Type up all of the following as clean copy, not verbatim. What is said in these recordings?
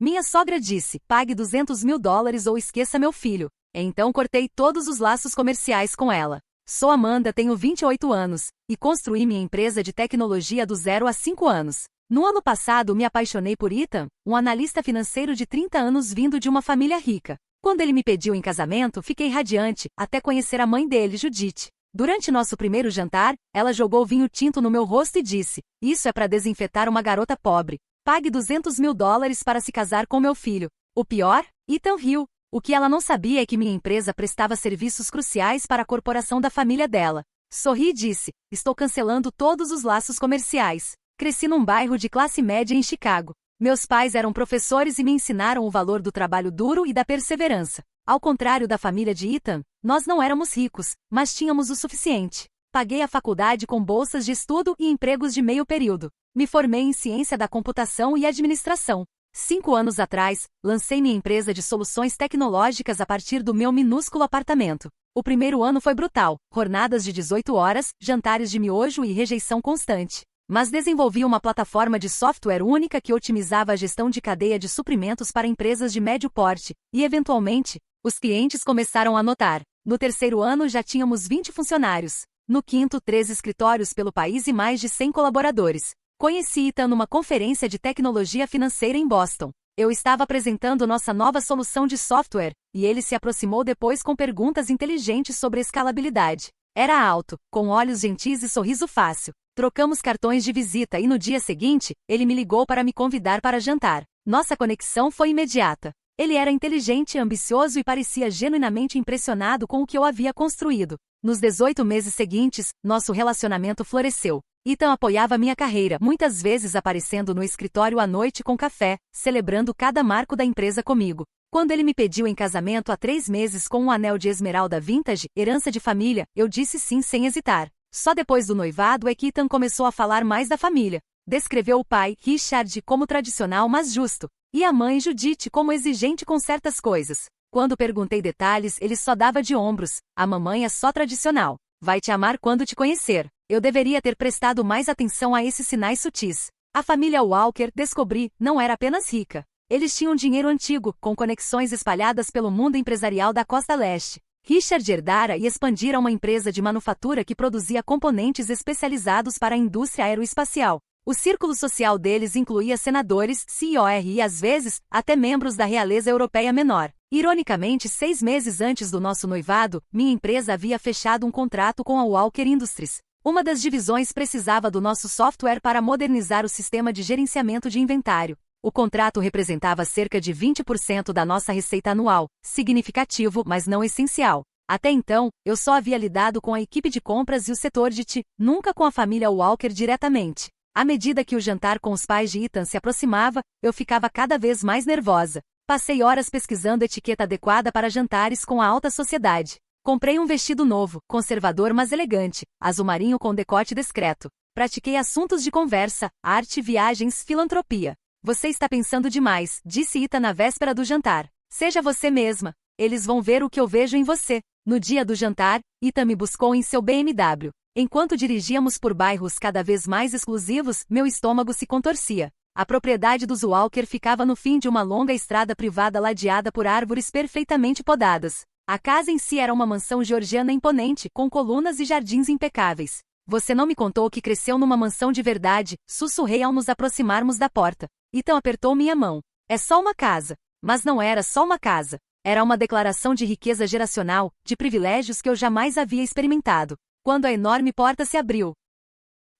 Minha sogra disse, pague $200.000 ou esqueça meu filho. Então cortei todos os laços comerciais com ela. Sou Amanda, tenho 28 anos, e construí minha empresa de tecnologia do 0 a 5 anos. No ano passado me apaixonei por Ethan, um analista financeiro de 30 anos vindo de uma família rica. Quando ele me pediu em casamento, fiquei radiante, até conhecer a mãe dele, Judith. Durante nosso primeiro jantar, ela jogou vinho tinto no meu rosto e disse, isso é para desinfetar uma garota pobre. Pague $200.000 para se casar com meu filho. O pior? Ethan riu. O que ela não sabia é que minha empresa prestava serviços cruciais para a corporação da família dela. Sorri e disse, estou cancelando todos os laços comerciais. Cresci num bairro de classe média em Chicago. Meus pais eram professores e me ensinaram o valor do trabalho duro e da perseverança. Ao contrário da família de Ethan, nós não éramos ricos, mas tínhamos o suficiente. Paguei a faculdade com bolsas de estudo e empregos de meio período. Me formei em ciência da computação e administração. 5 anos atrás, lancei minha empresa de soluções tecnológicas a partir do meu minúsculo apartamento. O primeiro ano foi brutal, jornadas de 18 horas, jantares de miojo e rejeição constante. Mas desenvolvi uma plataforma de software única que otimizava a gestão de cadeia de suprimentos para empresas de médio porte, e eventualmente, os clientes começaram a notar. No terceiro ano já tínhamos 20 funcionários. No quinto, 3 escritórios pelo país e mais de 100 colaboradores. Conheci Ethan numa conferência de tecnologia financeira em Boston. Eu estava apresentando nossa nova solução de software, e ele se aproximou depois com perguntas inteligentes sobre escalabilidade. Era alto, com olhos gentis e sorriso fácil. Trocamos cartões de visita e no dia seguinte, ele me ligou para me convidar para jantar. Nossa conexão foi imediata. Ele era inteligente, ambicioso e parecia genuinamente impressionado com o que eu havia construído. Nos 18 meses seguintes, nosso relacionamento floresceu. Ethan apoiava minha carreira, muitas vezes aparecendo no escritório à noite com café, celebrando cada marco da empresa comigo. Quando ele me pediu em casamento há 3 meses com um anel de esmeralda vintage, herança de família, eu disse sim sem hesitar. Só depois do noivado é que Ethan começou a falar mais da família. Descreveu o pai, Richard, como tradicional mas justo, e a mãe, Judith, como exigente com certas coisas. Quando perguntei detalhes, ele só dava de ombros. A mamãe é só tradicional. Vai te amar quando te conhecer. Eu deveria ter prestado mais atenção a esses sinais sutis. A família Walker, descobri, não era apenas rica. Eles tinham dinheiro antigo, com conexões espalhadas pelo mundo empresarial da Costa Leste. Richard herdara e expandira uma empresa de manufatura que produzia componentes especializados para a indústria aeroespacial. O círculo social deles incluía senadores, CEOs e, às vezes, até membros da realeza europeia menor. Ironicamente, 6 meses antes do nosso noivado, minha empresa havia fechado um contrato com a Walker Industries. Uma das divisões precisava do nosso software para modernizar o sistema de gerenciamento de inventário. O contrato representava cerca de 20% da nossa receita anual, significativo, mas não essencial. Até então, eu só havia lidado com a equipe de compras e o setor de TI, nunca com a família Walker diretamente. À medida que o jantar com os pais de Ethan se aproximava, eu ficava cada vez mais nervosa. Passei horas pesquisando etiqueta adequada para jantares com a alta sociedade. Comprei um vestido novo, conservador mas elegante, azul marinho com decote discreto. Pratiquei assuntos de conversa, arte, viagens, filantropia. Você está pensando demais, disse Ethan na véspera do jantar. Seja você mesma. Eles vão ver o que eu vejo em você. No dia do jantar, Ethan me buscou em seu BMW. Enquanto dirigíamos por bairros cada vez mais exclusivos, meu estômago se contorcia. A propriedade dos Walker ficava no fim de uma longa estrada privada ladeada por árvores perfeitamente podadas. A casa em si era uma mansão georgiana imponente, com colunas e jardins impecáveis. Você não me contou que cresceu numa mansão de verdade, sussurrei ao nos aproximarmos da porta. Ethan apertou minha mão. É só uma casa. Mas não era só uma casa. Era uma declaração de riqueza geracional, de privilégios que eu jamais havia experimentado. Quando a enorme porta se abriu,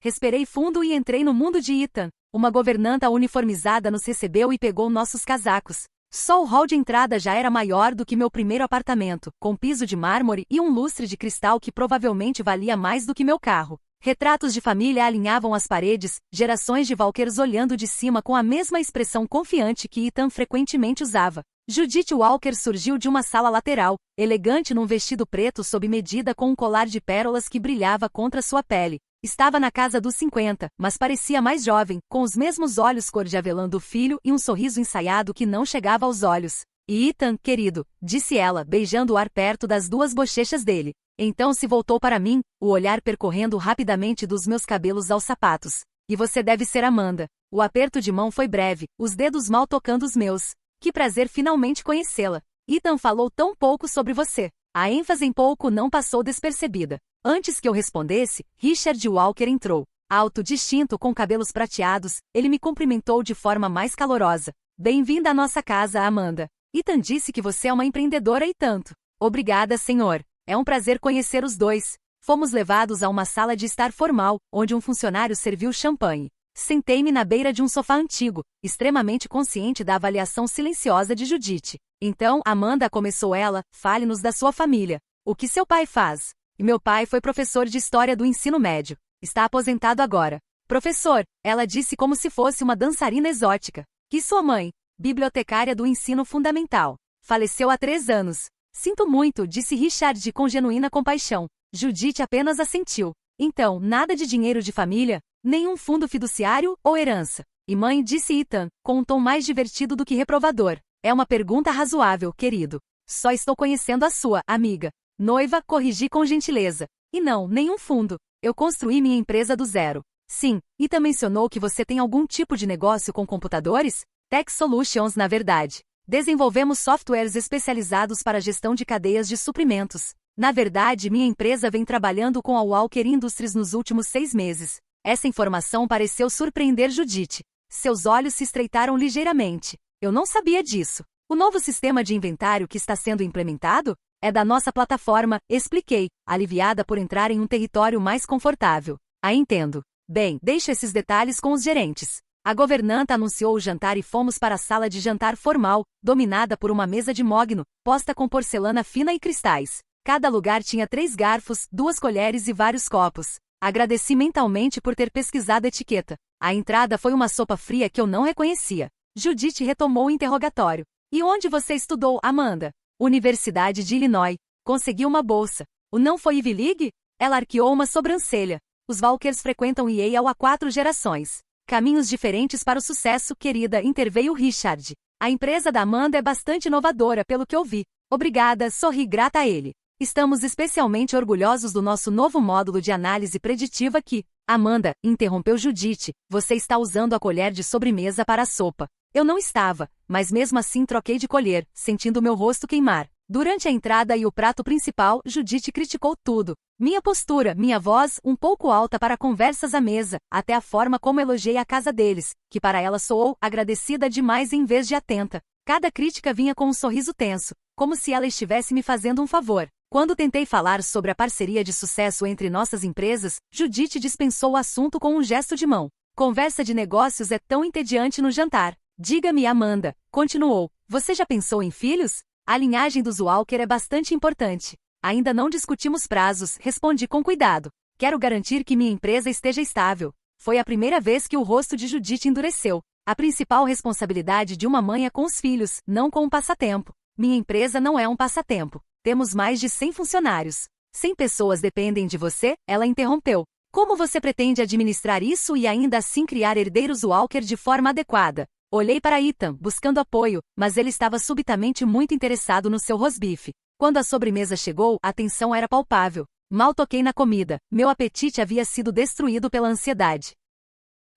respirei fundo e entrei no mundo de Ethan. Uma governanta uniformizada nos recebeu e pegou nossos casacos. Só o hall de entrada já era maior do que meu primeiro apartamento, com piso de mármore e um lustre de cristal que provavelmente valia mais do que meu carro. Retratos de família alinhavam as paredes, gerações de Walkers olhando de cima com a mesma expressão confiante que Ethan frequentemente usava. Judith Walker surgiu de uma sala lateral, elegante num vestido preto sob medida com um colar de pérolas que brilhava contra sua pele. Estava na casa dos 50, mas parecia mais jovem, com os mesmos olhos cor de avelã do filho e um sorriso ensaiado que não chegava aos olhos. E Ethan, querido, disse ela, beijando o ar perto das 2 bochechas dele. Então se voltou para mim, o olhar percorrendo rapidamente dos meus cabelos aos sapatos. E você deve ser Amanda. O aperto de mão foi breve, os dedos mal tocando os meus. Que prazer finalmente conhecê-la. Ethan falou tão pouco sobre você. A ênfase em pouco não passou despercebida. Antes que eu respondesse, Richard Walker entrou. Alto, distinto, com cabelos prateados, ele me cumprimentou de forma mais calorosa. Bem-vinda à nossa casa, Amanda. Ethan disse que você é uma empreendedora e tanto. Obrigada, senhor. É um prazer conhecer os dois. Fomos levados a uma sala de estar formal, onde um funcionário serviu champanhe. Sentei-me na beira de um sofá antigo, extremamente consciente da avaliação silenciosa de Judith. Então, Amanda, começou ela, fale-nos da sua família. O que seu pai faz? E meu pai foi professor de história do ensino médio. Está aposentado agora. Professor, ela disse como se fosse uma dançarina exótica. E sua mãe? Bibliotecária do ensino fundamental. Faleceu há 3 anos. Sinto muito, disse Richard com genuína compaixão. Judith apenas assentiu. Então, nada de dinheiro de família? Nenhum fundo fiduciário ou herança? E mãe, disse Ethan, com um tom mais divertido do que reprovador. É uma pergunta razoável, querido. Só estou conhecendo a sua, amiga. Noiva, corrigi com gentileza. E não, nenhum fundo. Eu construí minha empresa do zero. Sim, Ethan mencionou que você tem algum tipo de negócio com computadores? Tech Solutions, na verdade. Desenvolvemos softwares especializados para a gestão de cadeias de suprimentos. Na verdade, minha empresa vem trabalhando com a Walker Industries nos últimos 6 meses. Essa informação pareceu surpreender Judith. Seus olhos se estreitaram ligeiramente. Eu não sabia disso. O novo sistema de inventário que está sendo implementado? É da nossa plataforma, expliquei, aliviada por entrar em um território mais confortável. Ah, entendo. Bem, deixo esses detalhes com os gerentes. A governanta anunciou o jantar e fomos para a sala de jantar formal, dominada por uma mesa de mogno, posta com porcelana fina e cristais. Cada lugar tinha 3 garfos, 2 colheres e vários copos. Agradeci mentalmente por ter pesquisado a etiqueta. A entrada foi uma sopa fria que eu não reconhecia. Judith retomou o interrogatório. E onde você estudou, Amanda? Universidade de Illinois. Conseguiu uma bolsa. O não foi Ivy League? Ela arqueou uma sobrancelha. Os Walkers frequentam Yale há 4 gerações. Caminhos diferentes para o sucesso, querida, interveio Richard. A empresa da Amanda é bastante inovadora, pelo que ouvi. Obrigada, sorri grata a ele. Estamos especialmente orgulhosos do nosso novo módulo de análise preditiva que... Amanda, interrompeu Judith, você está usando a colher de sobremesa para a sopa. Eu não estava, mas mesmo assim troquei de colher, sentindo meu rosto queimar. Durante a entrada e o prato principal, Judith criticou tudo. Minha postura, minha voz, um pouco alta para conversas à mesa, até a forma como elogiei a casa deles, que para ela soou agradecida demais em vez de atenta. Cada crítica vinha com um sorriso tenso, como se ela estivesse me fazendo um favor. Quando tentei falar sobre a parceria de sucesso entre nossas empresas, Judith dispensou o assunto com um gesto de mão. Conversa de negócios é tão entediante no jantar. Diga-me, Amanda, continuou, você já pensou em filhos? A linhagem dos Walker é bastante importante. Ainda não discutimos prazos, respondi com cuidado. Quero garantir que minha empresa esteja estável. Foi a primeira vez que o rosto de Judith endureceu. A principal responsabilidade de uma mãe é com os filhos, não com um passatempo. Minha empresa não é um passatempo. Temos mais de 100 funcionários. 100 pessoas dependem de você, ela interrompeu. Como você pretende administrar isso e ainda assim criar herdeiros Walker de forma adequada? Olhei para Ethan, buscando apoio, mas ele estava subitamente muito interessado no seu rosbife. Quando a sobremesa chegou, a tensão era palpável. Mal toquei na comida, meu apetite havia sido destruído pela ansiedade.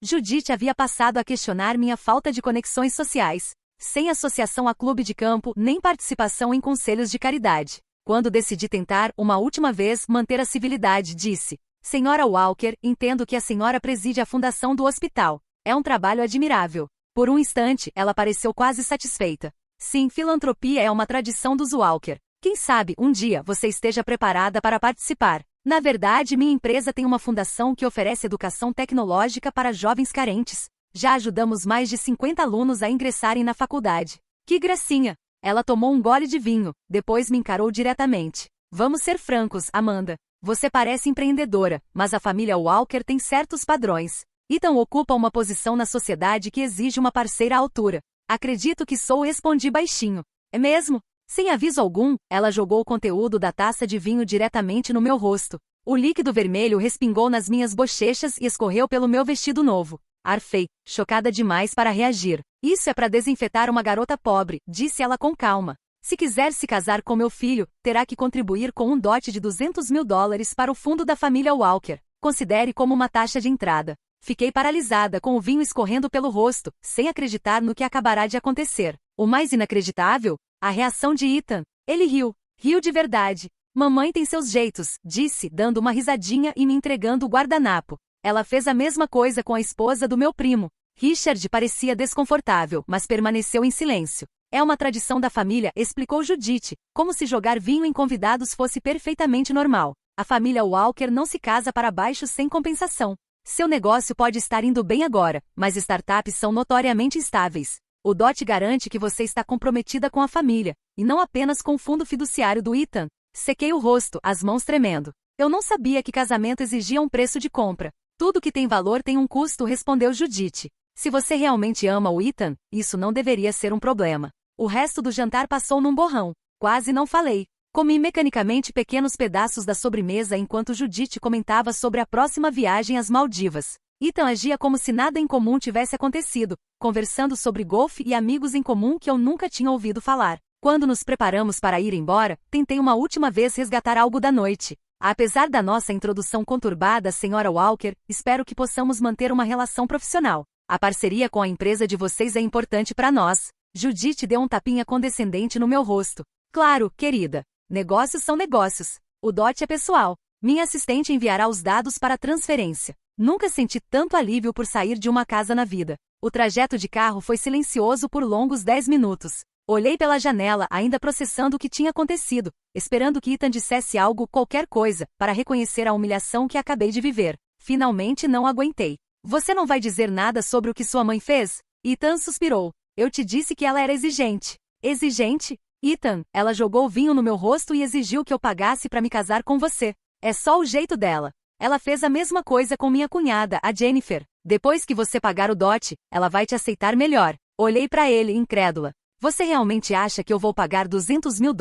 Judith havia passado a questionar minha falta de conexões sociais. Sem associação a clube de campo, nem participação em conselhos de caridade. Quando decidi tentar, uma última vez, manter a civilidade, disse: Senhora Walker, entendo que a senhora preside a fundação do hospital. É um trabalho admirável. Por um instante, ela pareceu quase satisfeita. Sim, filantropia é uma tradição dos Walker. Quem sabe, um dia, você esteja preparada para participar. Na verdade, minha empresa tem uma fundação que oferece educação tecnológica para jovens carentes. Já ajudamos mais de 50 alunos a ingressarem na faculdade. Que gracinha! Ela tomou um gole de vinho, depois me encarou diretamente. Vamos ser francos, Amanda. Você parece empreendedora, mas a família Walker tem certos padrões. Ethan ocupa uma posição na sociedade que exige uma parceira à altura. Acredito que sou, respondi baixinho. É mesmo? Sem aviso algum, ela jogou o conteúdo da taça de vinho diretamente no meu rosto. O líquido vermelho respingou nas minhas bochechas e escorreu pelo meu vestido novo. Arfei, chocada demais para reagir. Isso é para desinfetar uma garota pobre, disse ela com calma. Se quiser se casar com meu filho, terá que contribuir com um dote de $200.000 para o fundo da família Walker. Considere como uma taxa de entrada. Fiquei paralisada com o vinho escorrendo pelo rosto, sem acreditar no que acabará de acontecer. O mais inacreditável? A reação de Ethan. Ele riu. Riu de verdade. Mamãe tem seus jeitos, disse, dando uma risadinha e me entregando o guardanapo. Ela fez a mesma coisa com a esposa do meu primo. Richard parecia desconfortável, mas permaneceu em silêncio. É uma tradição da família, explicou Judith, como se jogar vinho em convidados fosse perfeitamente normal. A família Walker não se casa para baixo sem compensação. Seu negócio pode estar indo bem agora, mas startups são notoriamente instáveis. O Dot garante que você está comprometida com a família, e não apenas com o fundo fiduciário do Ethan. Sequei o rosto, as mãos tremendo. Eu não sabia que casamento exigia um preço de compra. Tudo que tem valor tem um custo, respondeu Judith. Se você realmente ama o Ethan, isso não deveria ser um problema. O resto do jantar passou num borrão. Quase não falei. Comi mecanicamente pequenos pedaços da sobremesa enquanto Judith comentava sobre a próxima viagem às Maldivas. Ethan agia como se nada em comum tivesse acontecido, conversando sobre golfe e amigos em comum que eu nunca tinha ouvido falar. Quando nos preparamos para ir embora, tentei uma última vez resgatar algo da noite. Apesar da nossa introdução conturbada, Sra. Walker, espero que possamos manter uma relação profissional. A parceria com a empresa de vocês é importante para nós. Judith deu um tapinha condescendente no meu rosto. Claro, querida. Negócios são negócios. O Dot é pessoal. Minha assistente enviará os dados para transferência. Nunca senti tanto alívio por sair de uma casa na vida. O trajeto de carro foi silencioso por longos 10 minutos. Olhei pela janela, ainda processando o que tinha acontecido, esperando que Ethan dissesse algo, qualquer coisa, para reconhecer a humilhação que acabei de viver. Finalmente não aguentei. Você não vai dizer nada sobre o que sua mãe fez? Ethan suspirou. Eu te disse que ela era exigente. Exigente? Ethan, ela jogou vinho no meu rosto e exigiu que eu pagasse para me casar com você. É só o jeito dela. Ela fez a mesma coisa com minha cunhada, a Jennifer. Depois que você pagar o dote, ela vai te aceitar melhor. Olhei para ele, incrédula. Você realmente acha que eu vou pagar $200 mil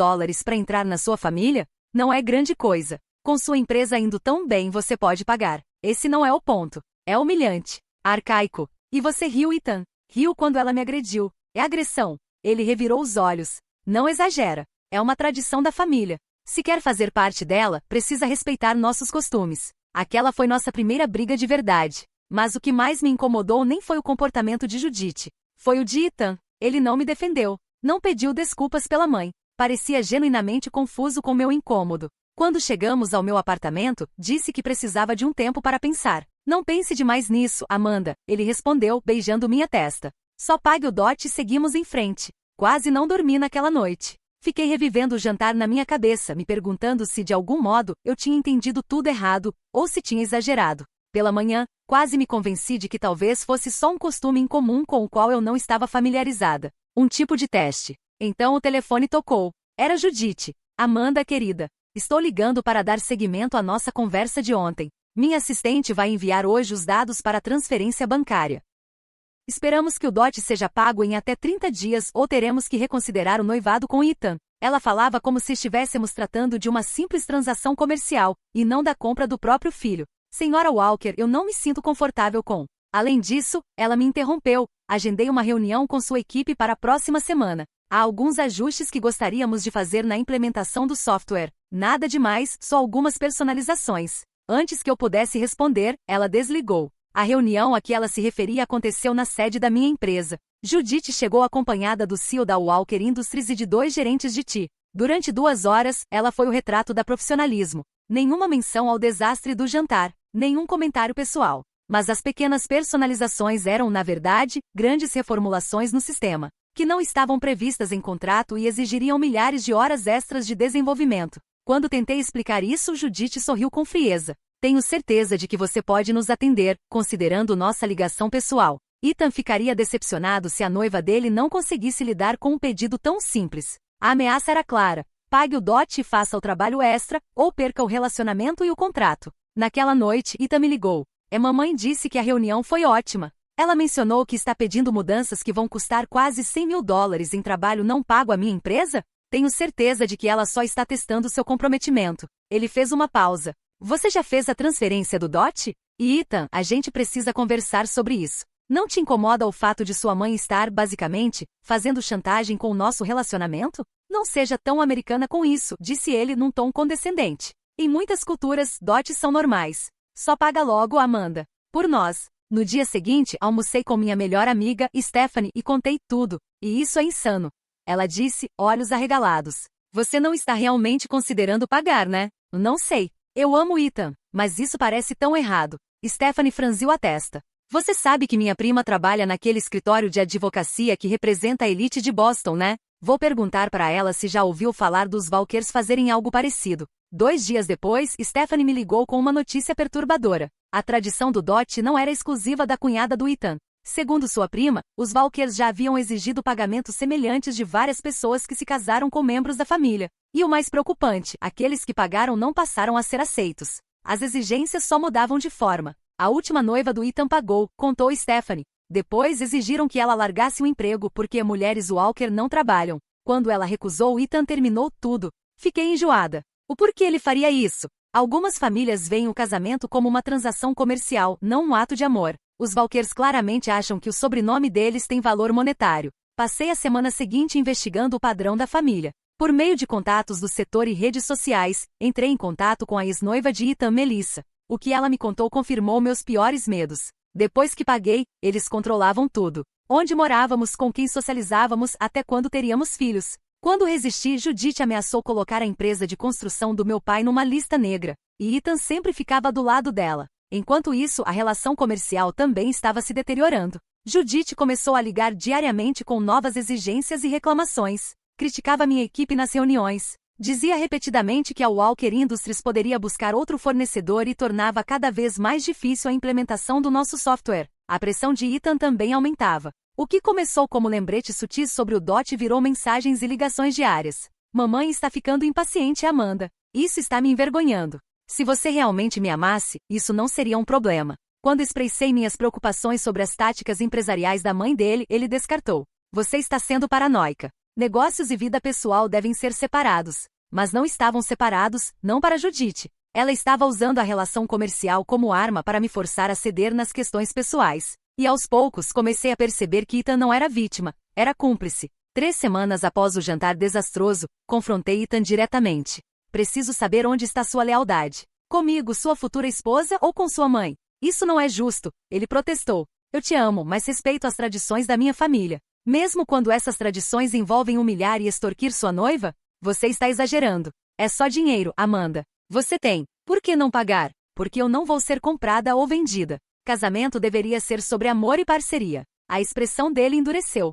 para entrar na sua família? Não é grande coisa. Com sua empresa indo tão bem, você pode pagar. Esse não é o ponto. É humilhante. Arcaico. E você riu, Ethan. Riu quando ela me agrediu. É agressão. Ele revirou os olhos. Não exagera. É uma tradição da família. Se quer fazer parte dela, precisa respeitar nossos costumes. Aquela foi nossa primeira briga de verdade. Mas o que mais me incomodou nem foi o comportamento de Judith. Foi o de Ethan. Ele não me defendeu. Não pediu desculpas pela mãe. Parecia genuinamente confuso com meu incômodo. Quando chegamos ao meu apartamento, disse que precisava de um tempo para pensar. Não pense demais nisso, Amanda, ele respondeu, beijando minha testa. Só pague o dote e seguimos em frente. Quase não dormi naquela noite. Fiquei revivendo o jantar na minha cabeça, me perguntando se, de algum modo, eu tinha entendido tudo errado, ou se tinha exagerado. Pela manhã, quase me convenci de que talvez fosse só um costume incomum com o qual eu não estava familiarizada. Um tipo de teste. Então o telefone tocou. Era Judith. Amanda, querida. Estou ligando para dar seguimento à nossa conversa de ontem. Minha assistente vai enviar hoje os dados para a transferência bancária. Esperamos que o dote seja pago em até 30 dias ou teremos que reconsiderar o noivado com Ethan. Ela falava como se estivéssemos tratando de uma simples transação comercial, e não da compra do próprio filho. Sra. Walker, eu não me sinto confortável com. Além disso, ela me interrompeu. Agendei uma reunião com sua equipe para a próxima semana. Há alguns ajustes que gostaríamos de fazer na implementação do software. Nada demais, só algumas personalizações. Antes que eu pudesse responder, ela desligou. A reunião a que ela se referia aconteceu na sede da minha empresa. Judith chegou acompanhada do CEO da Walker Industries e de 2 gerentes de TI. Durante 2 horas, ela foi o retrato da profissionalismo. Nenhuma menção ao desastre do jantar, nenhum comentário pessoal. Mas as pequenas personalizações eram, na verdade, grandes reformulações no sistema, que não estavam previstas em contrato e exigiriam milhares de horas extras de desenvolvimento. Quando tentei explicar isso, Judith sorriu com frieza. Tenho certeza de que você pode nos atender, considerando nossa ligação pessoal. Ethan ficaria decepcionado se a noiva dele não conseguisse lidar com um pedido tão simples. A ameaça era clara. Pague o dote e faça o trabalho extra, ou perca o relacionamento e o contrato. Naquela noite, Ethan me ligou. Mamãe disse que a reunião foi ótima. Ela mencionou que está pedindo mudanças que vão custar quase $100 mil em trabalho não pago à minha empresa? Tenho certeza de que ela só está testando seu comprometimento. Ele fez uma pausa. Você já fez a transferência do dote? E Ethan, a gente precisa conversar sobre isso. Não te incomoda o fato de sua mãe estar, basicamente, fazendo chantagem com o nosso relacionamento? Não seja tão americana com isso, disse ele num tom condescendente. Em muitas culturas, dotes são normais. Só paga logo, Amanda. Por nós. No dia seguinte, almocei com minha melhor amiga, Stephanie, e contei tudo. E isso é insano. Ela disse, olhos arregalados. Você não está realmente considerando pagar, né? Não sei. Eu amo Ethan, mas isso parece tão errado. Stephanie franziu a testa. Você sabe que minha prima trabalha naquele escritório de advocacia que representa a elite de Boston, né? Vou perguntar para ela se já ouviu falar dos Walkers fazerem algo parecido. 2 dias depois, Stephanie me ligou com uma notícia perturbadora. A tradição do dote não era exclusiva da cunhada do Ethan. Segundo sua prima, os Walkers já haviam exigido pagamentos semelhantes de várias pessoas que se casaram com membros da família. E o mais preocupante, aqueles que pagaram não passaram a ser aceitos. As exigências só mudavam de forma. A última noiva do Ethan pagou, contou Stephanie. Depois exigiram que ela largasse o emprego porque mulheres Walker não trabalham. Quando ela recusou, Ethan terminou tudo. Fiquei enjoada. O porquê ele faria isso? Algumas famílias veem o casamento como uma transação comercial, não um ato de amor. Os Walkers claramente acham que o sobrenome deles tem valor monetário. Passei a semana seguinte investigando o padrão da família. Por meio de contatos do setor e redes sociais, entrei em contato com a ex-noiva de Ethan, Melissa. O que ela me contou confirmou meus piores medos. Depois que paguei, eles controlavam tudo. Onde morávamos, com quem socializávamos, até quando teríamos filhos. Quando resisti, Judith ameaçou colocar a empresa de construção do meu pai numa lista negra. E Ethan sempre ficava do lado dela. Enquanto isso, a relação comercial também estava se deteriorando. Judith começou a ligar diariamente com novas exigências e reclamações. Criticava minha equipe nas reuniões. Dizia repetidamente que a Walker Industries poderia buscar outro fornecedor e tornava cada vez mais difícil a implementação do nosso software. A pressão de Ethan também aumentava. O que começou como lembretes sutis sobre o DOT virou mensagens e ligações diárias. Mamãe está ficando impaciente, Amanda. Isso está me envergonhando. Se você realmente me amasse, isso não seria um problema. Quando expressei minhas preocupações sobre as táticas empresariais da mãe dele, ele descartou. Você está sendo paranoica. Negócios e vida pessoal devem ser separados. Mas não estavam separados, não para Judith. Ela estava usando a relação comercial como arma para me forçar a ceder nas questões pessoais. E aos poucos comecei a perceber que Ethan não era vítima, era cúmplice. 3 semanas após o jantar desastroso, confrontei Ethan diretamente. Preciso saber onde está sua lealdade. Comigo, sua futura esposa ou com sua mãe? Isso não é justo, ele protestou. Eu te amo, mas respeito as tradições da minha família. Mesmo quando essas tradições envolvem humilhar e extorquir sua noiva? Você está exagerando. É só dinheiro, Amanda. Você tem. Por que não pagar? Porque eu não vou ser comprada ou vendida. Casamento deveria ser sobre amor e parceria. A expressão dele endureceu.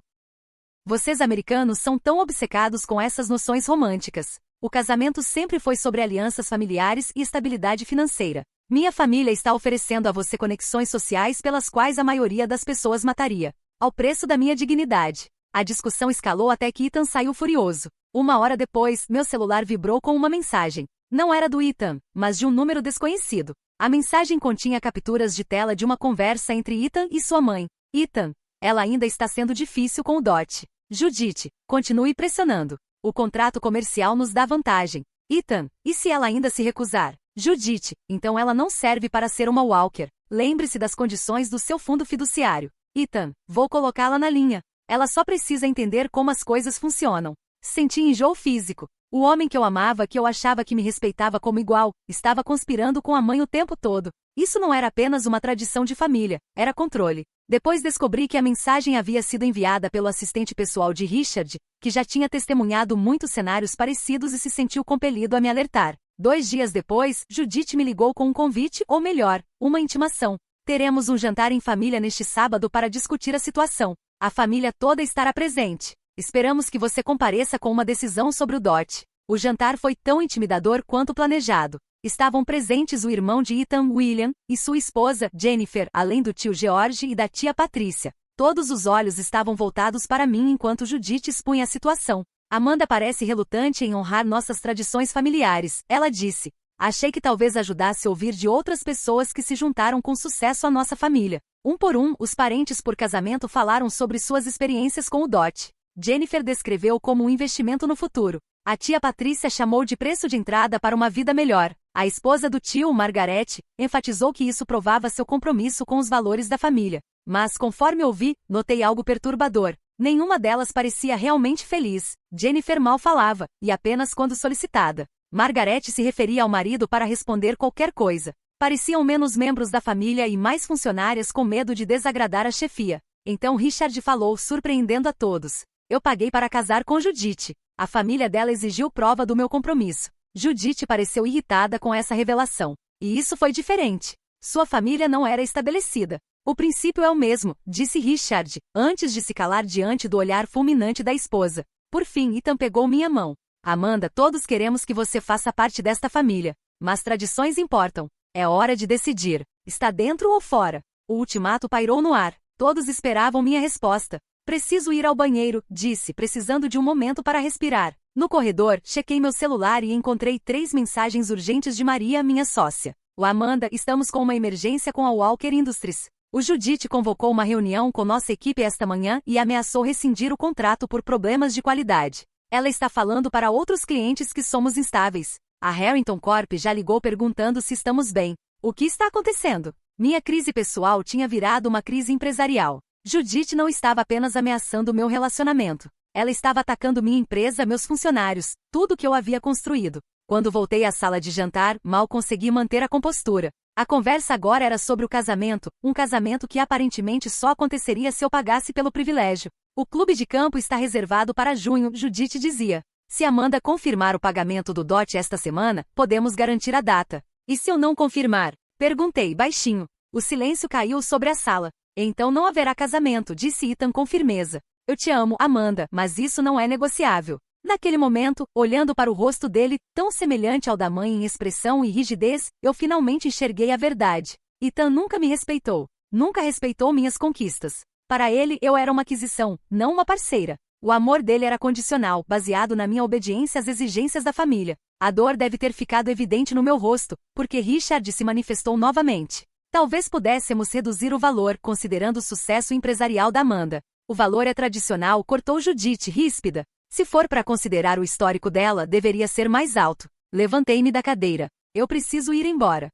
Vocês americanos são tão obcecados com essas noções românticas. O casamento sempre foi sobre alianças familiares e estabilidade financeira. Minha família está oferecendo a você conexões sociais pelas quais a maioria das pessoas mataria. Ao preço da minha dignidade. A discussão escalou até que Ethan saiu furioso. 1 hora depois, meu celular vibrou com uma mensagem. Não era do Ethan, mas de um número desconhecido. A mensagem continha capturas de tela de uma conversa entre Ethan e sua mãe. Ethan, ela ainda está sendo difícil com o DOT. Judith, continue pressionando. O contrato comercial nos dá vantagem. Ethan, e se ela ainda se recusar? Judith, então ela não serve para ser uma Walker. Lembre-se das condições do seu fundo fiduciário. Ethan, vou colocá-la na linha. Ela só precisa entender como as coisas funcionam. Senti enjoo físico. O homem que eu amava, que eu achava que me respeitava como igual, estava conspirando com a mãe o tempo todo. Isso não era apenas uma tradição de família, era controle. Depois descobri que a mensagem havia sido enviada pelo assistente pessoal de Richard, que já tinha testemunhado muitos cenários parecidos e se sentiu compelido a me alertar. 2 dias depois, Judith me ligou com um convite, ou melhor, uma intimação. Teremos um jantar em família neste sábado para discutir a situação. A família toda estará presente. Esperamos que você compareça com uma decisão sobre o DOT. O jantar foi tão intimidador quanto planejado. Estavam presentes o irmão de Ethan, William, e sua esposa, Jennifer, além do tio George e da tia Patrícia. Todos os olhos estavam voltados para mim enquanto Judith expunha a situação. Amanda parece relutante em honrar nossas tradições familiares, ela disse. Achei que talvez ajudasse a ouvir de outras pessoas que se juntaram com sucesso à nossa família. Um por um, os parentes por casamento falaram sobre suas experiências com o DOT. Jennifer descreveu como um investimento no futuro. A tia Patrícia chamou de preço de entrada para uma vida melhor. A esposa do tio, Margarete, enfatizou que isso provava seu compromisso com os valores da família. Mas, conforme ouvi, notei algo perturbador. Nenhuma delas parecia realmente feliz. Jennifer mal falava, e apenas quando solicitada. Margarete se referia ao marido para responder qualquer coisa. Pareciam menos membros da família e mais funcionárias com medo de desagradar a chefia. Então Richard falou, surpreendendo a todos. Eu paguei para casar com Judith. A família dela exigiu prova do meu compromisso. Judith pareceu irritada com essa revelação. E isso foi diferente. Sua família não era estabelecida. O princípio é o mesmo, disse Richard, antes de se calar diante do olhar fulminante da esposa. Por fim, Ethan pegou minha mão. Amanda, todos queremos que você faça parte desta família. Mas tradições importam. É hora de decidir. Está dentro ou fora? O ultimato pairou no ar. Todos esperavam minha resposta. Preciso ir ao banheiro, disse, precisando de um momento para respirar. No corredor, chequei meu celular e encontrei 3 mensagens urgentes de Maria, minha sócia. Amanda, estamos com uma emergência com a Walker Industries. O Judith convocou uma reunião com nossa equipe esta manhã e ameaçou rescindir o contrato por problemas de qualidade. Ela está falando para outros clientes que somos instáveis. A Harrington Corp já ligou perguntando se estamos bem. O que está acontecendo? Minha crise pessoal tinha virado uma crise empresarial. Judith não estava apenas ameaçando meu relacionamento. Ela estava atacando minha empresa, meus funcionários, tudo que eu havia construído. Quando voltei à sala de jantar, mal consegui manter a compostura. A conversa agora era sobre o casamento, um casamento que aparentemente só aconteceria se eu pagasse pelo privilégio. O clube de campo está reservado para junho, Judith dizia. Se Amanda confirmar o pagamento do dote esta semana, podemos garantir a data. E se eu não confirmar? Perguntei baixinho. O silêncio caiu sobre a sala. Então não haverá casamento, disse Ethan com firmeza. Eu te amo, Amanda, mas isso não é negociável. Naquele momento, olhando para o rosto dele, tão semelhante ao da mãe em expressão e rigidez, eu finalmente enxerguei a verdade. Ethan nunca me respeitou. Nunca respeitou minhas conquistas. Para ele, eu era uma aquisição, não uma parceira. O amor dele era condicional, baseado na minha obediência às exigências da família. A dor deve ter ficado evidente no meu rosto, porque Richard se manifestou novamente. Talvez pudéssemos reduzir o valor, considerando o sucesso empresarial da Amanda. O valor é tradicional, cortou Judith, ríspida. Se for para considerar o histórico dela, deveria ser mais alto. Levantei-me da cadeira. Eu preciso ir embora.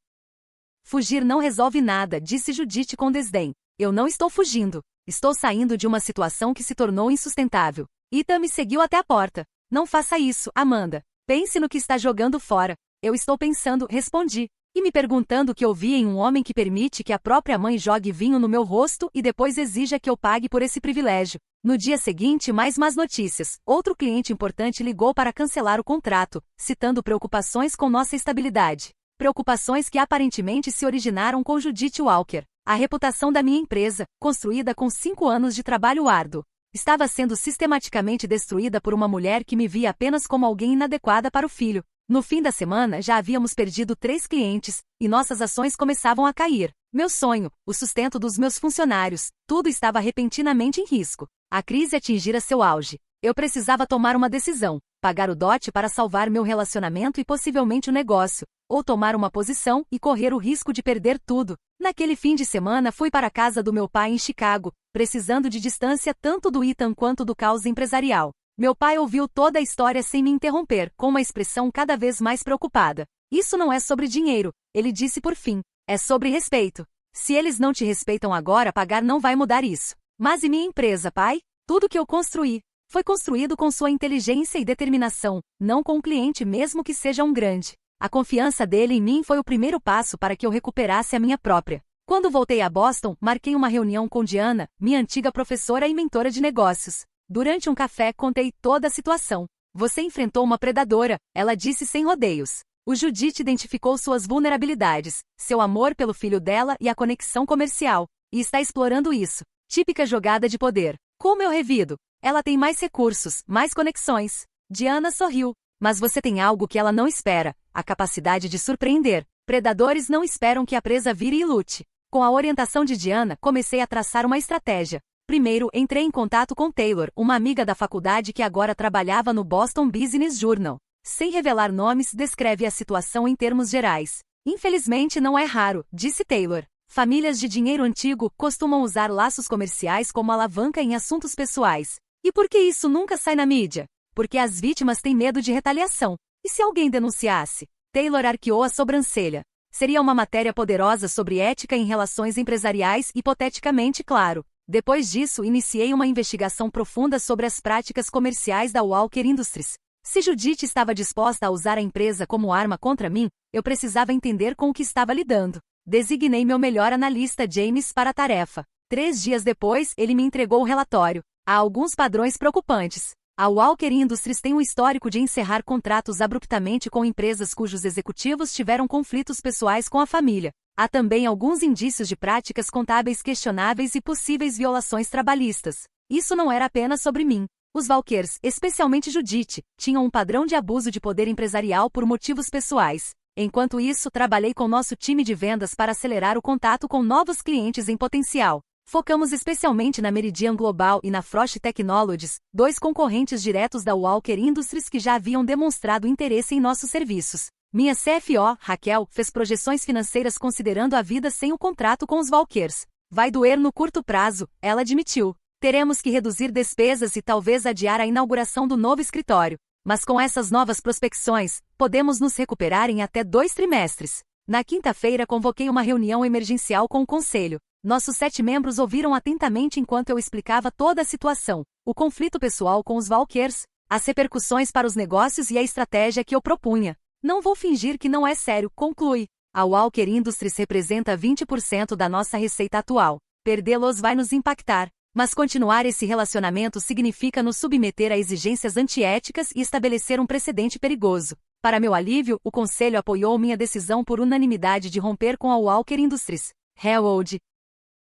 Fugir não resolve nada, disse Judith com desdém. Eu não estou fugindo. Estou saindo de uma situação que se tornou insustentável. Ethan me seguiu até a porta. Não faça isso, Amanda. Pense no que está jogando fora. Eu estou pensando, respondi. E me perguntando o que eu vi em um homem que permite que a própria mãe jogue vinho no meu rosto e depois exija que eu pague por esse privilégio. No dia seguinte, mais más notícias. Outro cliente importante ligou para cancelar o contrato, citando preocupações com nossa estabilidade. Preocupações que aparentemente se originaram com Judith Walker. A reputação da minha empresa, construída com 5 anos de trabalho árduo, estava sendo sistematicamente destruída por uma mulher que me via apenas como alguém inadequada para o filho. No fim da semana já havíamos perdido 3 clientes, e nossas ações começavam a cair. Meu sonho, o sustento dos meus funcionários, tudo estava repentinamente em risco. A crise atingira seu auge. Eu precisava tomar uma decisão, pagar o dote para salvar meu relacionamento e possivelmente o negócio, ou tomar uma posição e correr o risco de perder tudo. Naquele fim de semana fui para a casa do meu pai em Chicago, precisando de distância tanto do Ethan quanto do caos empresarial. Meu pai ouviu toda a história sem me interromper, com uma expressão cada vez mais preocupada. Isso não é sobre dinheiro, ele disse por fim. É sobre respeito. Se eles não te respeitam agora, pagar não vai mudar isso. Mas e minha empresa, pai? Tudo que eu construí foi construído com sua inteligência e determinação, não com um cliente mesmo que seja um grande. A confiança dele em mim foi o primeiro passo para que eu recuperasse a minha própria. Quando voltei a Boston, marquei uma reunião com Diana, minha antiga professora e mentora de negócios. Durante um café, contei toda a situação. Você enfrentou uma predadora, ela disse sem rodeios. O Judith identificou suas vulnerabilidades, seu amor pelo filho dela e a conexão comercial, e está explorando isso. Típica jogada de poder. Como eu revido? Ela tem mais recursos, mais conexões. Diana sorriu. Mas você tem algo que ela não espera, a capacidade de surpreender. Predadores não esperam que a presa vire e lute. Com a orientação de Diana, comecei a traçar uma estratégia. Primeiro, entrei em contato com Taylor, uma amiga da faculdade que agora trabalhava no Boston Business Journal. Sem revelar nomes, descreve a situação em termos gerais. Infelizmente não é raro, disse Taylor. Famílias de dinheiro antigo costumam usar laços comerciais como alavanca em assuntos pessoais. E por que isso nunca sai na mídia? Porque as vítimas têm medo de retaliação. E se alguém denunciasse? Taylor arqueou a sobrancelha. Seria uma matéria poderosa sobre ética em relações empresariais, hipoteticamente, claro. Depois disso, iniciei uma investigação profunda sobre as práticas comerciais da Walker Industries. Se Judite estava disposta a usar a empresa como arma contra mim, eu precisava entender com o que estava lidando. Designei meu melhor analista James para a tarefa. 3 dias depois, ele me entregou o relatório. Há alguns padrões preocupantes. A Walker Industries tem um histórico de encerrar contratos abruptamente com empresas cujos executivos tiveram conflitos pessoais com a família. Há também alguns indícios de práticas contábeis questionáveis e possíveis violações trabalhistas. Isso não era apenas sobre mim. Os Walkers, especialmente Judite, tinham um padrão de abuso de poder empresarial por motivos pessoais. Enquanto isso, trabalhei com nosso time de vendas para acelerar o contato com novos clientes em potencial. Focamos especialmente na Meridian Global e na Frost Technologies, 2 concorrentes diretos da Walker Industries que já haviam demonstrado interesse em nossos serviços. Minha CFO, Raquel, fez projeções financeiras considerando a vida sem o contrato com os Walkers. Vai doer no curto prazo, ela admitiu. Teremos que reduzir despesas e talvez adiar a inauguração do novo escritório. Mas com essas novas prospecções, podemos nos recuperar em até 2 trimestres. Na quinta-feira convoquei uma reunião emergencial com o conselho. Nossos 7 membros ouviram atentamente enquanto eu explicava toda a situação, o conflito pessoal com os Walkers, as repercussões para os negócios e a estratégia que eu propunha. Não vou fingir que não é sério, conclui. A Walker Industries representa 20% da nossa receita atual. Perdê-los vai nos impactar. Mas continuar esse relacionamento significa nos submeter a exigências antiéticas e estabelecer um precedente perigoso. Para meu alívio, o conselho apoiou minha decisão por unanimidade de romper com a Walker Industries. Harold.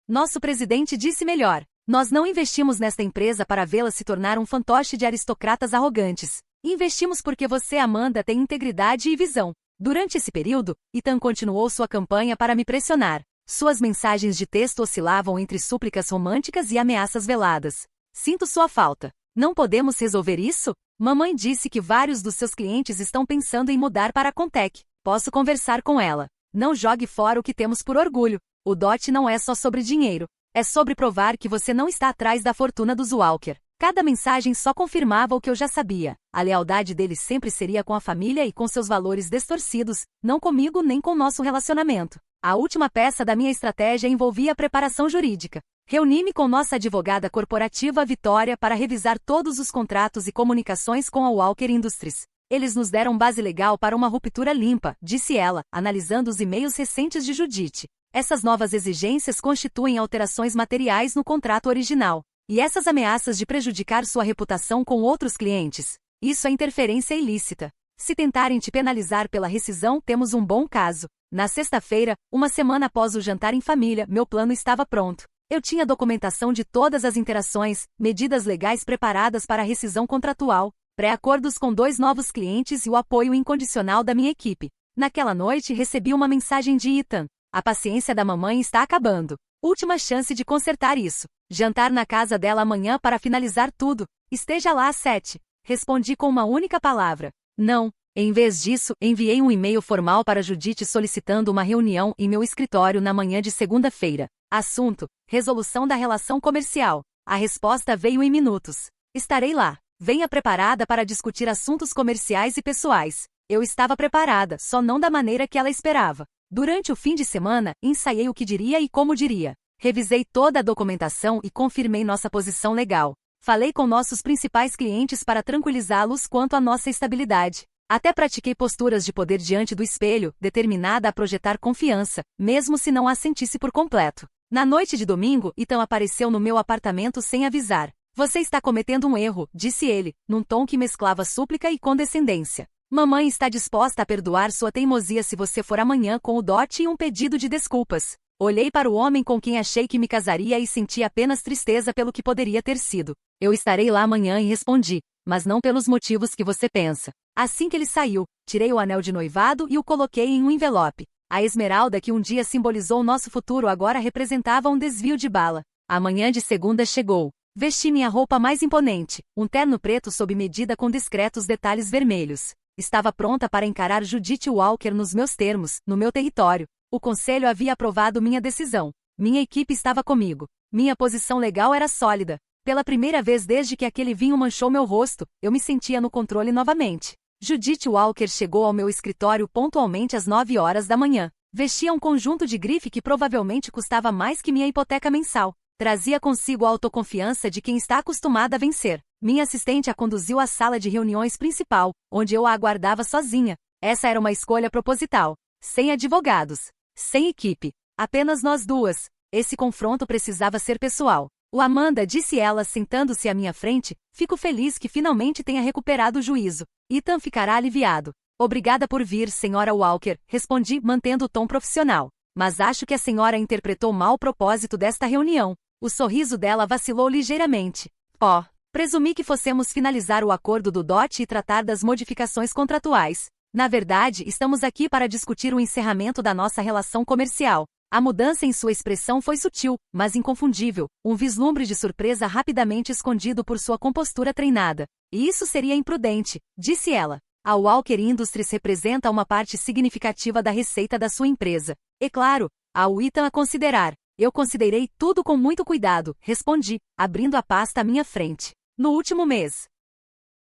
Nosso presidente disse melhor. Nós não investimos nesta empresa para vê-la se tornar um fantoche de aristocratas arrogantes. Investimos porque você, Amanda, tem integridade e visão. Durante esse período, Ethan continuou sua campanha para me pressionar. Suas mensagens de texto oscilavam entre súplicas românticas e ameaças veladas. Sinto sua falta. Não podemos resolver isso? Mamãe disse que vários dos seus clientes estão pensando em mudar para a Contec. Posso conversar com ela. Não jogue fora o que temos por orgulho. O dote não é só sobre dinheiro. É sobre provar que você não está atrás da fortuna dos Walker. Cada mensagem só confirmava o que eu já sabia. A lealdade dele sempre seria com a família e com seus valores distorcidos, não comigo nem com nosso relacionamento. A última peça da minha estratégia envolvia a preparação jurídica. Reuni-me com nossa advogada corporativa Vitória para revisar todos os contratos e comunicações com a Walker Industries. Eles nos deram base legal para uma ruptura limpa, disse ela, analisando os e-mails recentes de Judite. Essas novas exigências constituem alterações materiais no contrato original. E essas ameaças de prejudicar sua reputação com outros clientes? Isso é interferência ilícita. Se tentarem te penalizar pela rescisão, temos um bom caso. Na sexta-feira, uma semana após o jantar em família, meu plano estava pronto. Eu tinha documentação de todas as interações, medidas legais preparadas para a rescisão contratual, pré-acordos com 2 novos clientes e o apoio incondicional da minha equipe. Naquela noite recebi uma mensagem de Ethan. A paciência da mamãe está acabando. Última chance de consertar isso. Jantar na casa dela amanhã para finalizar tudo. Esteja lá às 7. Respondi com uma única palavra. Não. Em vez disso, enviei um e-mail formal para Judite solicitando uma reunião em meu escritório na manhã de segunda-feira. Assunto: resolução da relação comercial. A resposta veio em minutos. Estarei lá. Venha preparada para discutir assuntos comerciais e pessoais. Eu estava preparada, só não da maneira que ela esperava. Durante o fim de semana, ensaiei o que diria e como diria. Revisei toda a documentação e confirmei nossa posição legal. Falei com nossos principais clientes para tranquilizá-los quanto à nossa estabilidade. Até pratiquei posturas de poder diante do espelho, determinada a projetar confiança, mesmo se não a sentisse por completo. Na noite de domingo, Ethan apareceu no meu apartamento sem avisar. Você está cometendo um erro, disse ele, num tom que mesclava súplica e condescendência. Mamãe está disposta a perdoar sua teimosia se você for amanhã com o dote e um pedido de desculpas. Olhei para o homem com quem achei que me casaria e senti apenas tristeza pelo que poderia ter sido. Eu estarei lá amanhã e respondi, mas não pelos motivos que você pensa. Assim que ele saiu, tirei o anel de noivado e o coloquei em um envelope. A esmeralda que um dia simbolizou nosso futuro agora representava um desvio de bala. A manhã de segunda chegou. Vesti minha roupa mais imponente, um terno preto sob medida com discretos detalhes vermelhos. Estava pronta para encarar Judite Walker nos meus termos, no meu território. O conselho havia aprovado minha decisão. Minha equipe estava comigo. Minha posição legal era sólida. Pela primeira vez desde que aquele vinho manchou meu rosto, eu me sentia no controle novamente. Judite Walker chegou ao meu escritório pontualmente às 9 horas da manhã. Vestia um conjunto de grife que provavelmente custava mais que minha hipoteca mensal. Trazia consigo a autoconfiança de quem está acostumada a vencer. Minha assistente a conduziu à sala de reuniões principal, onde eu a aguardava sozinha. Essa era uma escolha proposital. Sem advogados. Sem equipe. Apenas nós duas. Esse confronto precisava ser pessoal. "O Amanda", disse ela, sentando-se à minha frente, "fico feliz que finalmente tenha recuperado o juízo. Ethan ficará aliviado." "Obrigada por vir, senhora Walker", respondi, mantendo o tom profissional. "Mas acho que a senhora interpretou mal o propósito desta reunião." O sorriso dela vacilou ligeiramente. "Oh, presumi que fossemos finalizar o acordo do DOT e tratar das modificações contratuais. Na verdade, estamos aqui para discutir o encerramento da nossa relação comercial." A mudança em sua expressão foi sutil, mas inconfundível, um vislumbre de surpresa rapidamente escondido por sua compostura treinada. "E isso seria imprudente", disse ela. "A Walker Industries representa uma parte significativa da receita da sua empresa. E claro, há o Ethan a considerar." "Eu considerei tudo com muito cuidado", respondi, abrindo a pasta à minha frente. "No último mês,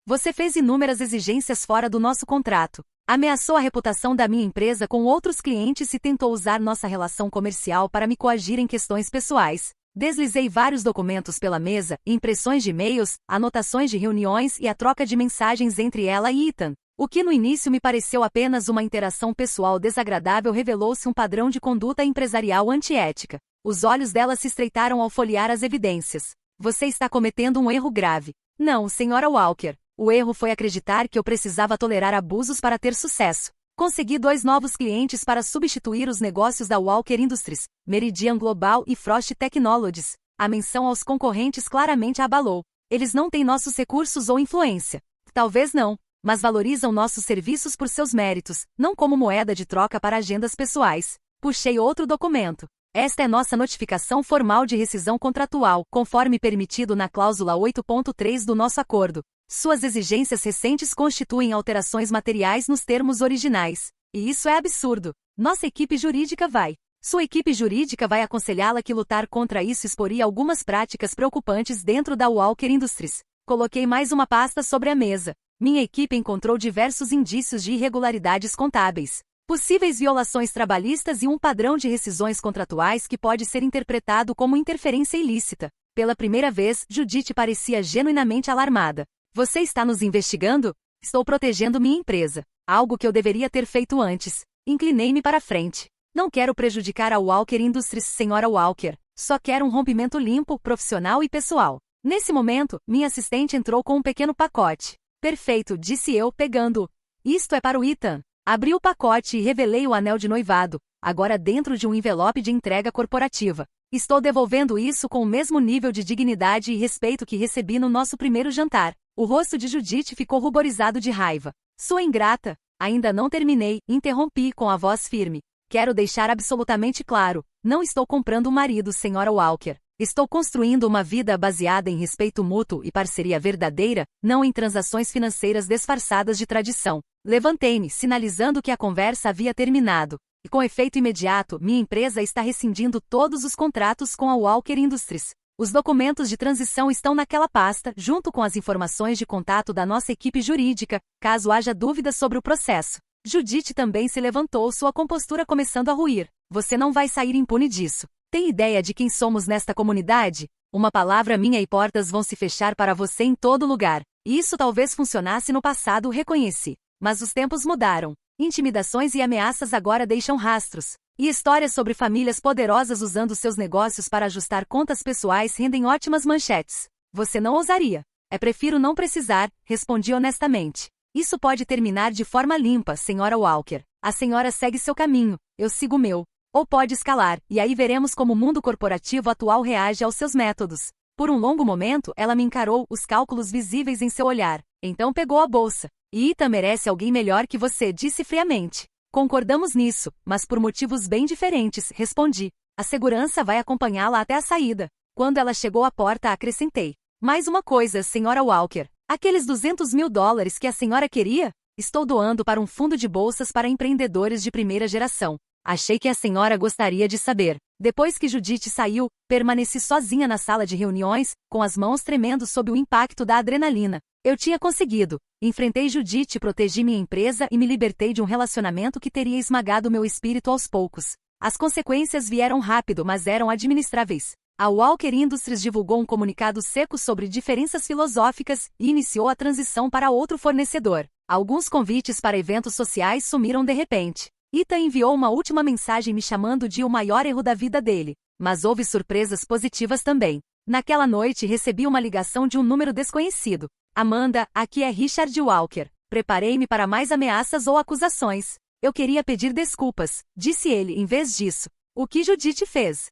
você fez inúmeras exigências fora do nosso contrato. Ameaçou a reputação da minha empresa com outros clientes e tentou usar nossa relação comercial para me coagir em questões pessoais. Deslizei vários documentos pela mesa, impressões de e-mails, anotações de reuniões e a troca de mensagens entre ela e Ethan. O que no início me pareceu apenas uma interação pessoal desagradável revelou-se um padrão de conduta empresarial antiética." Os olhos dela se estreitaram ao folhear as evidências. "Você está cometendo um erro grave." "Não, senhora Walker. O erro foi acreditar que eu precisava tolerar abusos para ter sucesso. Consegui 2 novos clientes para substituir os negócios da Walker Industries, Meridian Global e Frost Technologies. A menção aos concorrentes claramente a abalou. Eles não têm nossos recursos ou influência. Talvez não, mas valorizam nossos serviços por seus méritos, não como moeda de troca para agendas pessoais." Puxei outro documento. "Esta é nossa notificação formal de rescisão contratual, conforme permitido na cláusula 8.3 do nosso acordo. Suas exigências recentes constituem alterações materiais nos termos originais. E isso é absurdo. Nossa equipe jurídica vai. Sua equipe jurídica vai aconselhá-la que lutar contra isso exporia algumas práticas preocupantes dentro da Walker Industries." Coloquei mais uma pasta sobre a mesa. Minha equipe encontrou diversos indícios de irregularidades contábeis, possíveis violações trabalhistas e um padrão de rescisões contratuais que pode ser interpretado como interferência ilícita. Pela primeira vez, Judith parecia genuinamente alarmada. "Você está nos investigando?" "Estou protegendo minha empresa. Algo que eu deveria ter feito antes." Inclinei-me para frente. "Não quero prejudicar a Walker Industries, senhora Walker. Só quero um rompimento limpo, profissional e pessoal." Nesse momento, minha assistente entrou com um pequeno pacote. "Perfeito", disse eu, pegando-o. "Isto é para o Ethan." Abri o pacote e revelei o anel de noivado, agora dentro de um envelope de entrega corporativa. "Estou devolvendo isso com o mesmo nível de dignidade e respeito que recebi no nosso primeiro jantar." O rosto de Judith ficou ruborizado de raiva. "Sua ingrata." "Ainda não terminei", interrompi com a voz firme. "Quero deixar absolutamente claro, não estou comprando um marido, senhora Walker. Estou construindo uma vida baseada em respeito mútuo e parceria verdadeira, não em transações financeiras disfarçadas de tradição." Levantei-me, sinalizando que a conversa havia terminado. E com efeito imediato, minha empresa está rescindindo todos os contratos com a Walker Industries. Os documentos de transição estão naquela pasta, junto com as informações de contato da nossa equipe jurídica, caso haja dúvidas sobre o processo. Judith também se levantou, sua compostura começando a ruir. "Você não vai sair impune disso. Tem ideia de quem somos nesta comunidade? Uma palavra minha e portas vão se fechar para você em todo lugar." Isso talvez funcionasse no passado, reconheci. Mas os tempos mudaram. Intimidações e ameaças agora deixam rastros. E histórias sobre famílias poderosas usando seus negócios para ajustar contas pessoais rendem ótimas manchetes. "Você não ousaria." Prefiro não precisar", respondi honestamente. "Isso pode terminar de forma limpa, senhora Walker. A senhora segue seu caminho, eu sigo o meu. Ou pode escalar, e aí veremos como o mundo corporativo atual reage aos seus métodos." Por um longo momento, ela me encarou, os cálculos visíveis em seu olhar. Então pegou a bolsa. "E Ethan merece alguém melhor que você", disse friamente. "Concordamos nisso, mas por motivos bem diferentes", respondi. "A segurança vai acompanhá-la até a saída." Quando ela chegou à porta, acrescentei: "Mais uma coisa, senhora Walker. Aqueles $200.000 que a senhora queria? Estou doando para um fundo de bolsas para empreendedores de primeira geração. Achei que a senhora gostaria de saber." Depois que Judith saiu, permaneci sozinha na sala de reuniões, com as mãos tremendo sob o impacto da adrenalina. Eu tinha conseguido. Enfrentei Judith, protegi minha empresa e me libertei de um relacionamento que teria esmagado meu espírito aos poucos. As consequências vieram rápido, mas eram administráveis. A Walker Industries divulgou um comunicado seco sobre diferenças filosóficas e iniciou a transição para outro fornecedor. Alguns convites para eventos sociais sumiram de repente. Ethan enviou uma última mensagem me chamando de o maior erro da vida dele. Mas houve surpresas positivas também. Naquela noite recebi uma ligação de um número desconhecido. Amanda, aqui é Richard Walker. Preparei-me para mais ameaças ou acusações. Eu queria pedir desculpas, disse ele em vez disso. O que Judith fez?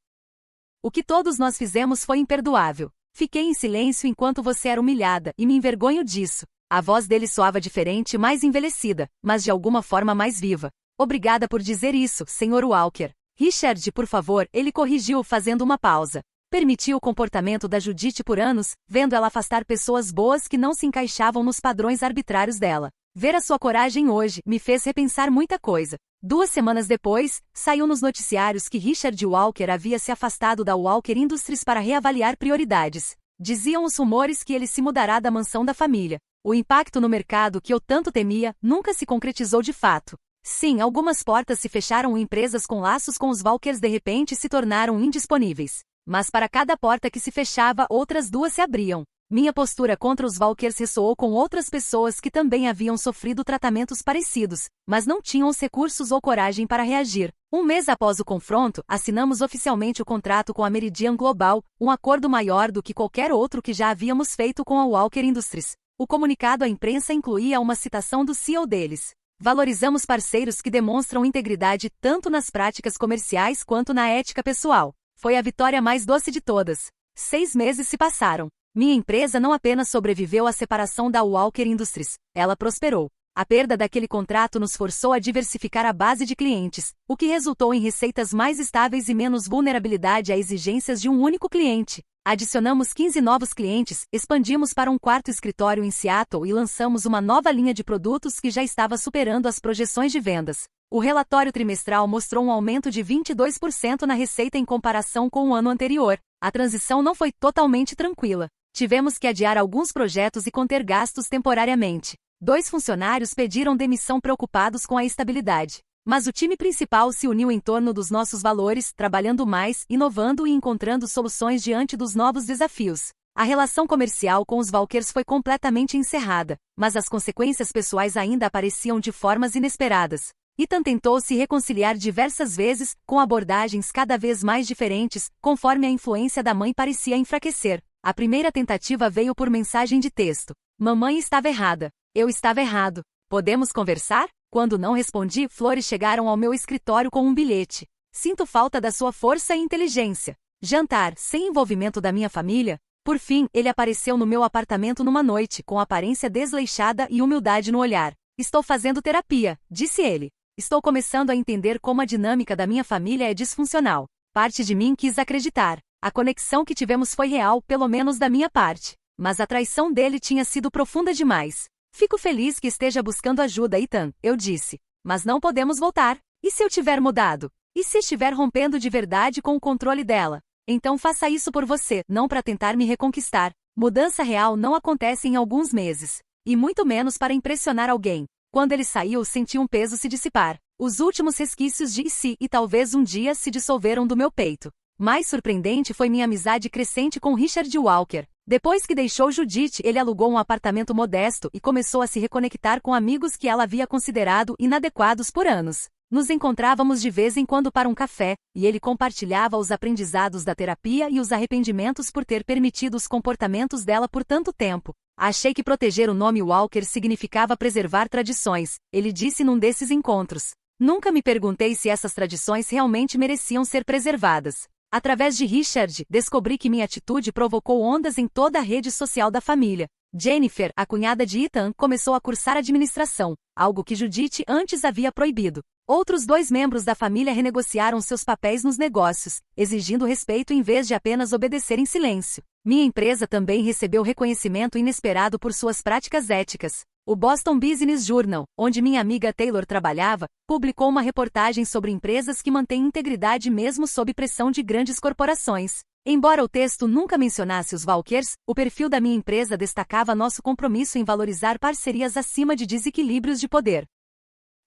O que todos nós fizemos foi imperdoável. Fiquei em silêncio enquanto você era humilhada e me envergonho disso. A voz dele soava diferente e mais envelhecida, mas de alguma forma mais viva. Obrigada por dizer isso, Sr. Walker. Richard, por favor, ele corrigiu fazendo uma pausa. Permitiu o comportamento da Judith por anos, vendo ela afastar pessoas boas que não se encaixavam nos padrões arbitrários dela. Ver a sua coragem hoje me fez repensar muita coisa. 2 semanas depois, saiu nos noticiários que Richard Walker havia se afastado da Walker Industries para reavaliar prioridades. Diziam os rumores que ele se mudará da mansão da família. O impacto no mercado que eu tanto temia nunca se concretizou de fato. Sim, algumas portas se fecharam e empresas com laços com os Walkers de repente se tornaram indisponíveis. Mas para cada porta que se fechava, outras 2 se abriam. Minha postura contra os Walkers ressoou com outras pessoas que também haviam sofrido tratamentos parecidos, mas não tinham os recursos ou coragem para reagir. 1 mês após o confronto, assinamos oficialmente o contrato com a Meridian Global, um acordo maior do que qualquer outro que já havíamos feito com a Walker Industries. O comunicado à imprensa incluía uma citação do CEO deles. Valorizamos parceiros que demonstram integridade tanto nas práticas comerciais quanto na ética pessoal. Foi a vitória mais doce de todas. 6 meses se passaram. Minha empresa não apenas sobreviveu à separação da Walker Industries, ela prosperou. A perda daquele contrato nos forçou a diversificar a base de clientes, o que resultou em receitas mais estáveis e menos vulnerabilidade a exigências de um único cliente. Adicionamos 15 novos clientes, expandimos para um 4º escritório em Seattle e lançamos uma nova linha de produtos que já estava superando as projeções de vendas. O relatório trimestral mostrou um aumento de 22% na receita em comparação com o ano anterior. A transição não foi totalmente tranquila. Tivemos que adiar alguns projetos e conter gastos temporariamente. 2 funcionários pediram demissão preocupados com a estabilidade. Mas o time principal se uniu em torno dos nossos valores, trabalhando mais, inovando e encontrando soluções diante dos novos desafios. A relação comercial com os Walkers foi completamente encerrada, mas as consequências pessoais ainda apareciam de formas inesperadas. Ethan tentou se reconciliar diversas vezes, com abordagens cada vez mais diferentes, conforme a influência da mãe parecia enfraquecer. A primeira tentativa veio por mensagem de texto. Mamãe estava errada. Eu estava errado. Podemos conversar? Quando não respondi, flores chegaram ao meu escritório com um bilhete. Sinto falta da sua força e inteligência. Jantar, sem envolvimento da minha família? Por fim, ele apareceu no meu apartamento numa noite, com aparência desleixada e humildade no olhar. Estou fazendo terapia, disse ele. Estou começando a entender como a dinâmica da minha família é disfuncional. Parte de mim quis acreditar. A conexão que tivemos foi real, pelo menos da minha parte. Mas a traição dele tinha sido profunda demais. Fico feliz que esteja buscando ajuda, Ethan, eu disse. Mas não podemos voltar. E se eu tiver mudado? E se estiver rompendo de verdade com o controle dela? Então faça isso por você, não para tentar me reconquistar. Mudança real não acontece em alguns meses. E muito menos para impressionar alguém. Quando ele saiu, senti um peso se dissipar. Os últimos resquícios de si e talvez um dia se dissolveram do meu peito. Mais surpreendente foi minha amizade crescente com Richard Walker. Depois que deixou Judith, ele alugou um apartamento modesto e começou a se reconectar com amigos que ela havia considerado inadequados por anos. Nos encontrávamos de vez em quando para um café, e ele compartilhava os aprendizados da terapia e os arrependimentos por ter permitido os comportamentos dela por tanto tempo. Achei que proteger o nome Walker significava preservar tradições, ele disse num desses encontros. Nunca me perguntei se essas tradições realmente mereciam ser preservadas. Através de Richard, descobri que minha atitude provocou ondas em toda a rede social da família. Jennifer, a cunhada de Ethan, começou a cursar administração, algo que Judith antes havia proibido. Outros 2 membros da família renegociaram seus papéis nos negócios, exigindo respeito em vez de apenas obedecer em silêncio. Minha empresa também recebeu reconhecimento inesperado por suas práticas éticas. O Boston Business Journal, onde minha amiga Taylor trabalhava, publicou uma reportagem sobre empresas que mantêm integridade mesmo sob pressão de grandes corporações. Embora o texto nunca mencionasse os Walkers, o perfil da minha empresa destacava nosso compromisso em valorizar parcerias acima de desequilíbrios de poder.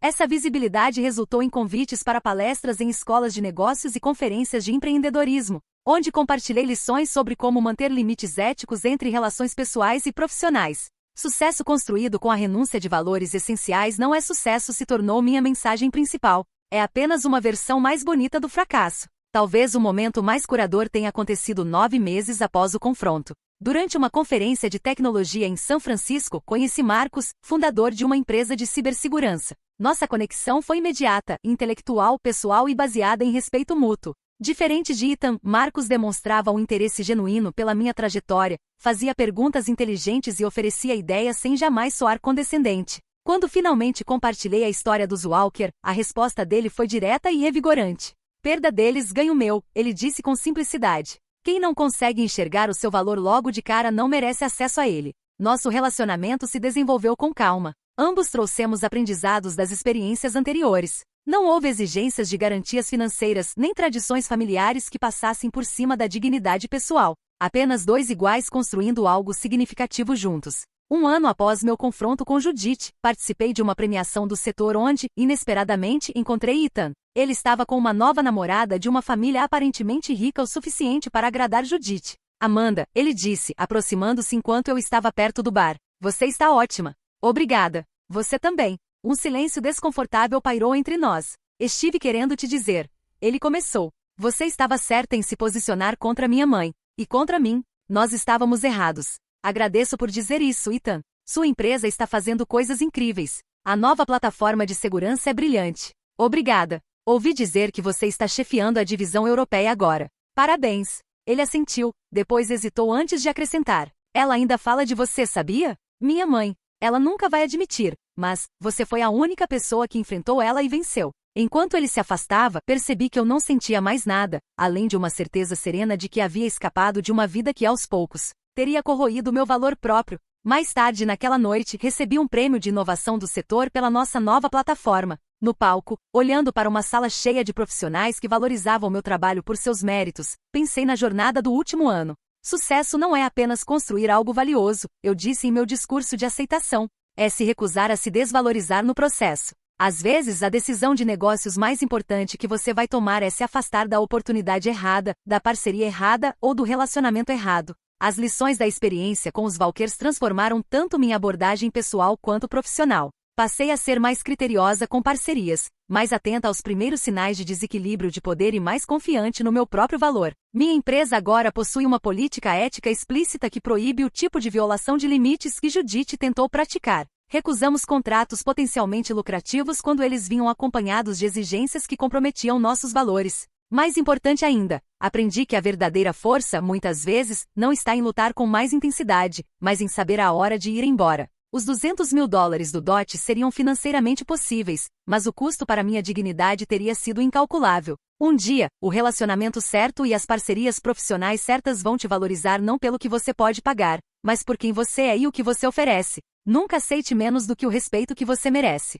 Essa visibilidade resultou em convites para palestras em escolas de negócios e conferências de empreendedorismo, onde compartilhei lições sobre como manter limites éticos entre relações pessoais e profissionais. Sucesso construído com a renúncia de valores essenciais não é sucesso se tornou minha mensagem principal. É apenas uma versão mais bonita do fracasso. Talvez o momento mais curador tenha acontecido 9 meses após o confronto. Durante uma conferência de tecnologia em São Francisco, conheci Marcos, fundador de uma empresa de cibersegurança. Nossa conexão foi imediata, intelectual, pessoal e baseada em respeito mútuo. Diferente de Ethan, Marcos demonstrava um interesse genuíno pela minha trajetória, fazia perguntas inteligentes e oferecia ideias sem jamais soar condescendente. Quando finalmente compartilhei a história dos Walker, a resposta dele foi direta e revigorante. Perda deles, ganho meu, ele disse com simplicidade. Quem não consegue enxergar o seu valor logo de cara não merece acesso a ele. Nosso relacionamento se desenvolveu com calma. Ambos trouxemos aprendizados das experiências anteriores. Não houve exigências de garantias financeiras nem tradições familiares que passassem por cima da dignidade pessoal. Apenas dois iguais construindo algo significativo juntos. Um ano após meu confronto com Judith, participei de uma premiação do setor onde, inesperadamente, encontrei Ethan. Ele estava com uma nova namorada de uma família aparentemente rica o suficiente para agradar Judith. Amanda, ele disse, aproximando-se enquanto eu estava perto do bar. Você está ótima. Obrigada. Você também. Um silêncio desconfortável pairou entre nós. Estive querendo te dizer. Ele começou. Você estava certa em se posicionar contra minha mãe. E contra mim. Nós estávamos errados. Agradeço por dizer isso, Ethan. Sua empresa está fazendo coisas incríveis. A nova plataforma de segurança é brilhante. Obrigada. Ouvi dizer que você está chefiando a divisão europeia agora. Parabéns. Ele assentiu, depois hesitou antes de acrescentar. Ela ainda fala de você, sabia? Minha mãe. Ela nunca vai admitir, mas você foi a única pessoa que enfrentou ela e venceu. Enquanto ele se afastava, percebi que eu não sentia mais nada, além de uma certeza serena de que havia escapado de uma vida que aos poucos teria corroído meu valor próprio. Mais tarde naquela noite, recebi um prêmio de inovação do setor pela nossa nova plataforma. No palco, olhando para uma sala cheia de profissionais que valorizavam meu trabalho por seus méritos, pensei na jornada do último ano. Sucesso não é apenas construir algo valioso, eu disse em meu discurso de aceitação. É se recusar a se desvalorizar no processo. Às vezes, a decisão de negócios mais importante que você vai tomar é se afastar da oportunidade errada, da parceria errada ou do relacionamento errado. As lições da experiência com os Walkers transformaram tanto minha abordagem pessoal quanto profissional. Passei a ser mais criteriosa com parcerias, mais atenta aos primeiros sinais de desequilíbrio de poder e mais confiante no meu próprio valor. Minha empresa agora possui uma política ética explícita que proíbe o tipo de violação de limites que Judith tentou praticar. Recusamos contratos potencialmente lucrativos quando eles vinham acompanhados de exigências que comprometiam nossos valores. Mais importante ainda, aprendi que a verdadeira força, muitas vezes, não está em lutar com mais intensidade, mas em saber a hora de ir embora. Os $200 mil do DOT seriam financeiramente possíveis, mas o custo para minha dignidade teria sido incalculável. Um dia, o relacionamento certo e as parcerias profissionais certas vão te valorizar não pelo que você pode pagar, mas por quem você é e o que você oferece. Nunca aceite menos do que o respeito que você merece.